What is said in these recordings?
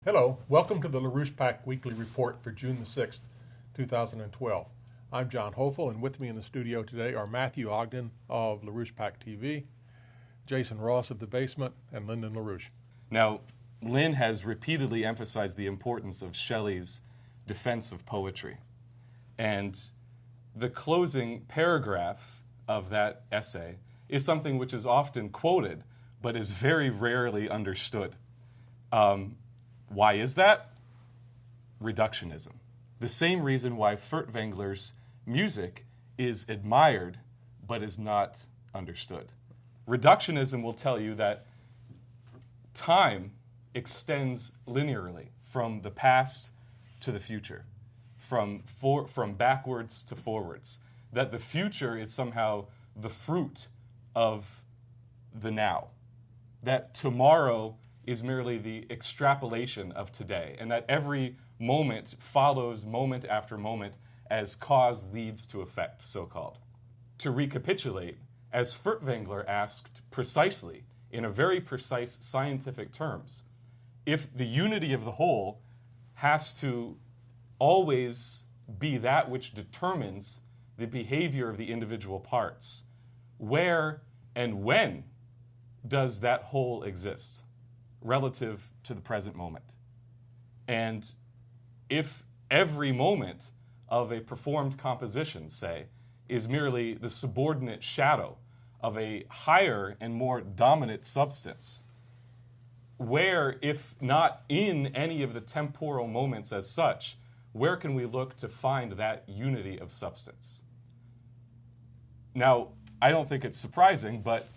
Hello, welcome to the LaRouche Pack Weekly Report for June the 6th, 2012. I'm John Hofel, and with me in the studio today are Matthew Ogden of LaRouche Pack TV, Jason Ross of The Basement, and Lyndon LaRouche. Now, Lynn has repeatedly emphasized the importance of Shelley's defense of poetry. And the closing paragraph of that essay is something which is often quoted, but is very rarely understood. Why is that? Reductionism. The same reason why Furtwängler's music is admired but is not understood. Reductionism will tell you that time extends linearly from the past to the future, from backwards to forwards, that the future is somehow the fruit of the now, that tomorrow is merely the extrapolation of today, and that every moment follows moment after moment as cause leads to effect, so-called. To recapitulate, as Furtwängler asked precisely, in a very precise scientific terms, if the unity of the whole has to always be that which determines the behavior of the individual parts, where and when does that whole exist relative to the present moment? And if every moment of a performed composition, say, is merely the subordinate shadow of a higher and more dominant substance, where, if not in any of the temporal moments as such, where can we look to find that unity of substance? Now, I don't think it's surprising, but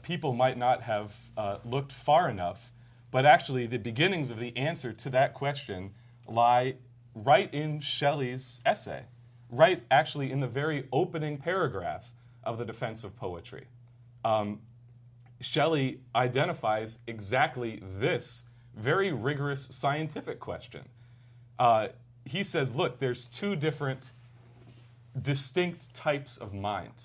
people might not have looked far enough, but actually the beginnings of the answer to that question lie right in Shelley's essay, right actually in the very opening paragraph of the defense of poetry. Shelley identifies exactly this very rigorous scientific question. He says, look, there's two different distinct types of mind.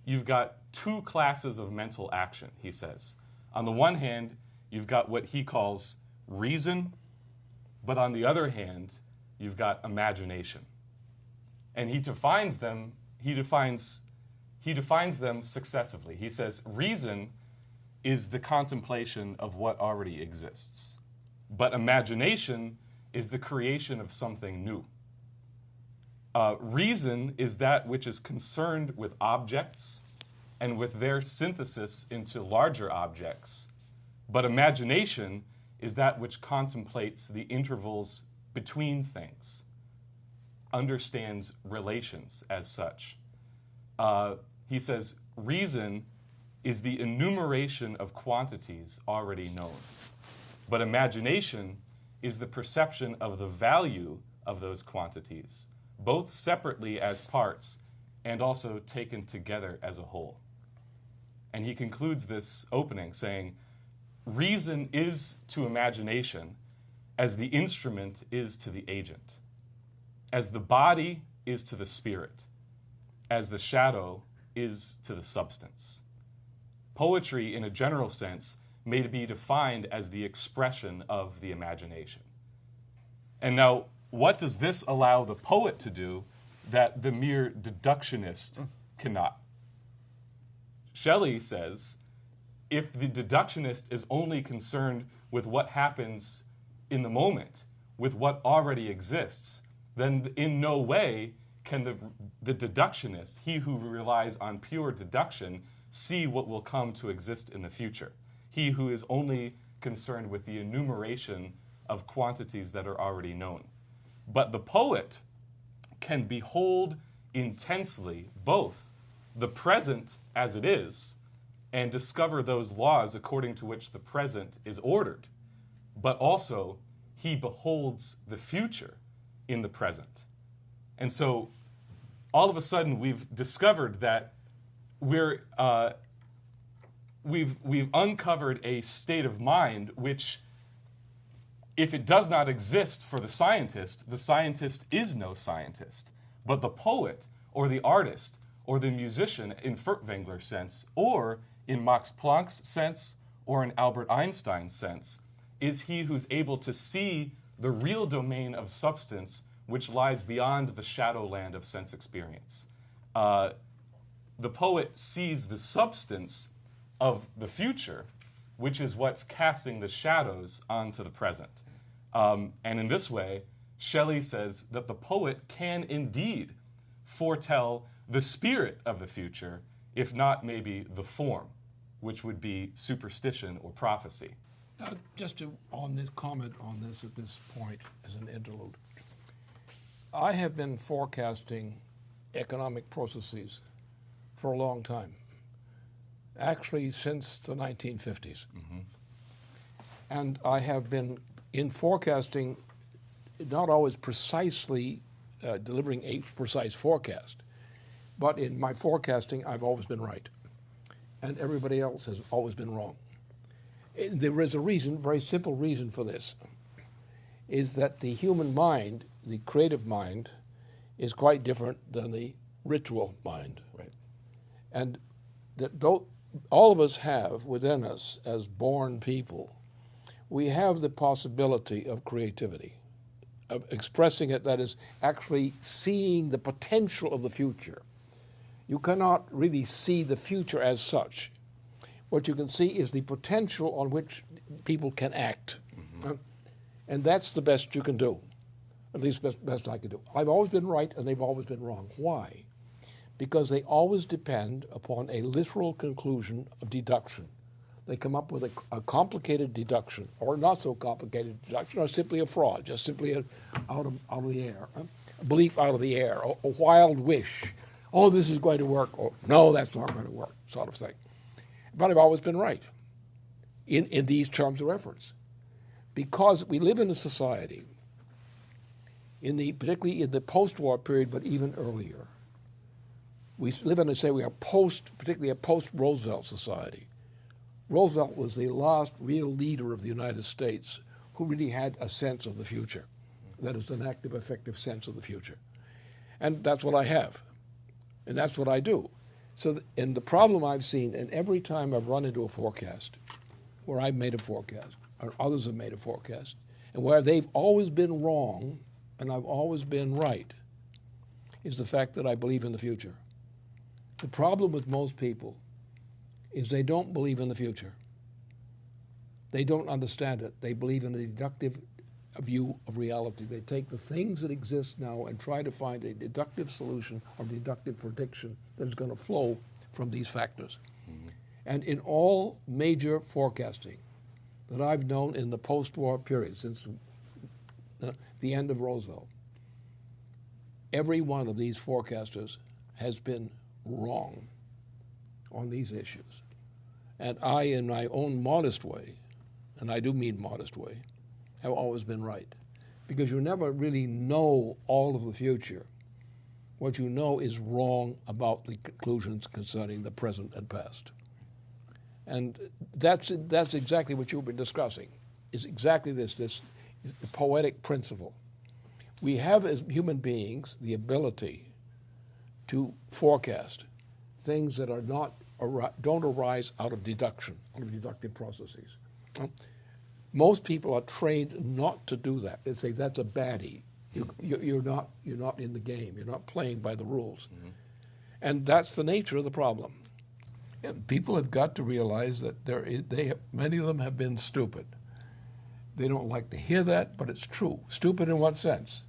You've got two classes of mental action, he says. On the one hand, you've got what he calls reason, but on the other hand, you've got imagination. And he defines them successively. He says reason is the contemplation of what already exists, but imagination is the creation of something new. Reason is that which is concerned with objects and with their synthesis into larger objects, but imagination is that which contemplates the intervals between things, understands relations as such. He says reason is the enumeration of quantities already known, but imagination is the perception of the value of those quantities, both separately as parts and also taken together as a whole. And he concludes this opening saying, reason is to imagination as the instrument is to the agent, as the body is to the spirit, as the shadow is to the substance. Poetry, in a general sense, may be defined as the expression of the imagination. And now, what does this allow the poet to do that the mere deductionist cannot? Shelley says, if the deductionist is only concerned with what happens in the moment, with what already exists, then in no way can the deductionist, he who relies on pure deduction, see what will come to exist in the future. He who is only concerned with the enumeration of quantities that are already known. But the poet can behold intensely both the present as it is and discover those laws according to which the present is ordered, but also he beholds the future in the present. And so all of a sudden we've discovered that we've uncovered a state of mind which, if it does not exist for the scientist is no scientist. But the poet or the artist or the musician in Furtwängler's sense, or in Max Planck's sense, or in Albert Einstein's sense, is he who's able to see the real domain of substance which lies beyond the shadowland of sense experience. The poet sees the substance of the future, which is what's casting the shadows onto the present. And in this way, Shelley says that the poet can indeed foretell the spirit of the future, if not maybe the form, which would be superstition or prophecy. Just to, on this comment on this at this point as an interlude, I have been forecasting economic processes for a long time, actually since the 1950s. Mm-hmm. And I have been in forecasting, not always precisely delivering a precise forecast, but in my forecasting, I've always been right. And everybody else has always been wrong. There is a reason, very simple reason for this, is that the human mind, the creative mind, is quite different than the ritual mind. Right. And that all of us have within us, as born people, we have the possibility of creativity, of expressing it, that is, actually seeing the potential of the future. You cannot really see the future as such. What you can see is the potential on which people can act. Mm-hmm. And that's the best you can do, at least best I can do. I've always been right and they've always been wrong. Why? Because they always depend upon a literal conclusion of deduction. They come up with a complicated deduction, or not so complicated deduction, or simply a fraud, just simply out of the air, a belief out of the air, a wild wish. Oh, this is going to work, or no, that's not going to work, sort of thing. But I've always been right in these terms of reference. Because we live in a society, particularly in the post-war period, but even earlier, we live in particularly a post-Roosevelt society. Roosevelt was the last real leader of the United States who really had a sense of the future. That is, an active, effective sense of the future. And that's what I have. And that's what I do. So, and the problem I've seen, and every time I've run into a forecast, where I've made a forecast, or others have made a forecast, and where they've always been wrong, and I've always been right, is the fact that I believe in the future. The problem with most people is they don't believe in the future. They don't understand it. They believe in a deductive view of reality. They take the things that exist now and try to find a deductive solution or deductive prediction that is going to flow from these factors. Mm-hmm. And in all major forecasting that I've known in the post-war period, since the end of Roosevelt, every one of these forecasters has been wrong on these issues. And I, in my own modest way, and I do mean modest way, have always been right. Because you never really know all of the future. What you know is wrong about the conclusions concerning the present and past. And that's exactly what you've been discussing, is exactly this is the poetic principle. We have, as human beings, the ability to forecast things that are don't arise out of deduction, out of deductive processes. Most people are trained not to do that. They say that's a baddie. You're not in the game. You're not playing by the rules. Mm-hmm. And that's the nature of the problem. And people have got to realize that many of them have been stupid. They don't like to hear that, but it's true. Stupid in what sense?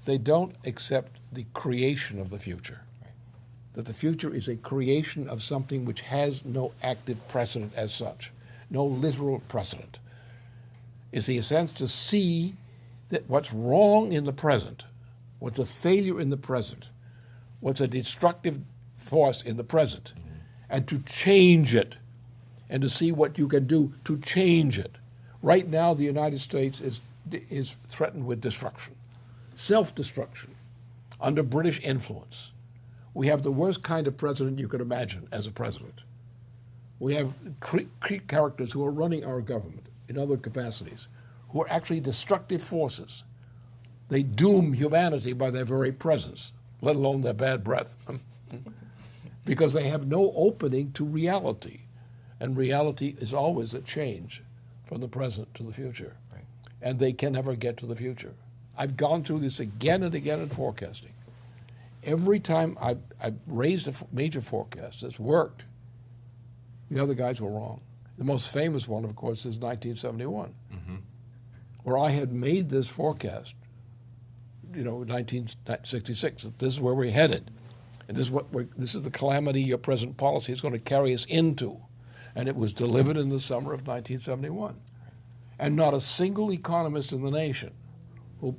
They don't accept the creation of the future. Right. That the future is a creation of something which has no active precedent as such, no literal precedent. It's the sense to see that what's wrong in the present, what's a failure in the present, what's a destructive force in the present, mm-hmm. and to change it, and to see what you can do to change it. Right now, the United States is threatened with destruction, self-destruction, under British influence. We have the worst kind of president you could imagine as a president. We have characters who are running our government in other capacities, who are actually destructive forces. They doom humanity by their very presence, let alone their bad breath, because they have no opening to reality. And reality is always a change from the present to the future. Right. And they can never get to the future. I've gone through this again and again in forecasting. Every time I've raised a major forecast that's worked, the other guys were wrong. The most famous one, of course, is 1971, where I had made this forecast, 1966. This is where we're headed. And this is the calamity your present policy is going to carry us into. And it was delivered in the summer of 1971. And not a single economist in the nation who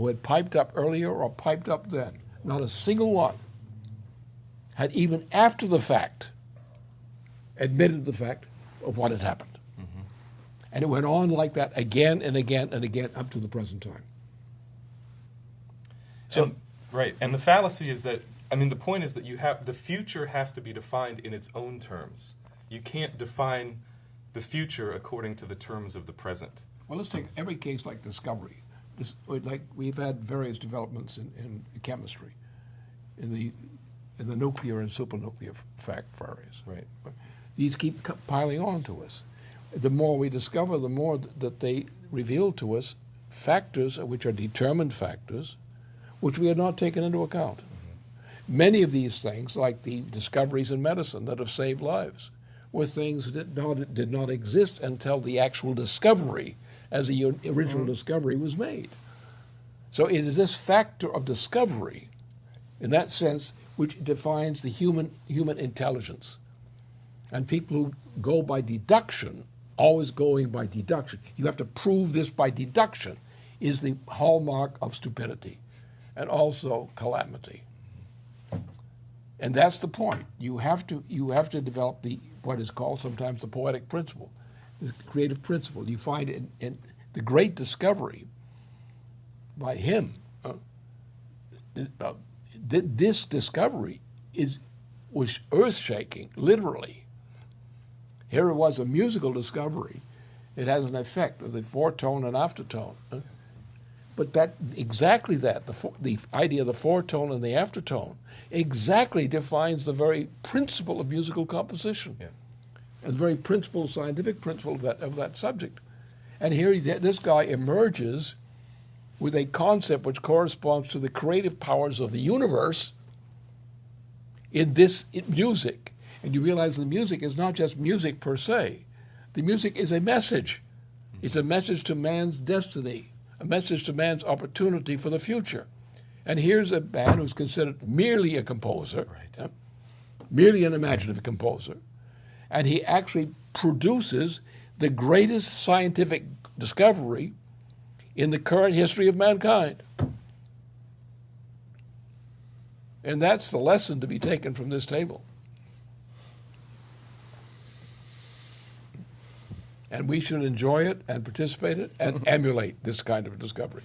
had piped up earlier or piped up then, not a single one, had even after the fact admitted the fact of what had happened. And it went on like that again and again and again up to the present time. So, right. And the fallacy is that, the point is that the future has to be defined in its own terms. You can't define the future according to the terms of the present. Well, let's take every case like discovery. Like we've had various developments in chemistry, in the nuclear and supernuclear areas. Right. These keep piling on to us. The more we discover, the more that they reveal to us factors which are determined factors, which we had not taken into account. Many of these things, like the discoveries in medicine that have saved lives, were things that did not exist until the actual discovery, as the original discovery was made. So it is this factor of discovery, in that sense, which defines the human intelligence. And people who go by deduction, always going by deduction, you have to prove this by deduction, is the hallmark of stupidity and also calamity. And that's the point. You have to develop what is called sometimes the poetic principle, the creative principle. You find in the great discovery by him. This discovery was earth-shaking, literally. Here it was, a musical discovery. It has an effect of the foretone and aftertone. But the idea of the foretone and the aftertone exactly defines the very principle of musical composition, and the very scientific principle of that subject. And here this guy emerges with a concept which corresponds to the creative powers of the universe in music. And you realize the music is not just music per se. The music is a message. It's a message to man's destiny, a message to man's opportunity for the future. And here's a man who's considered merely a composer, merely an imaginative composer, and he actually produces the greatest scientific discovery in the current history of mankind. And that's the lesson to be taken from this table. And we should enjoy it and participate in it and emulate this kind of discovery.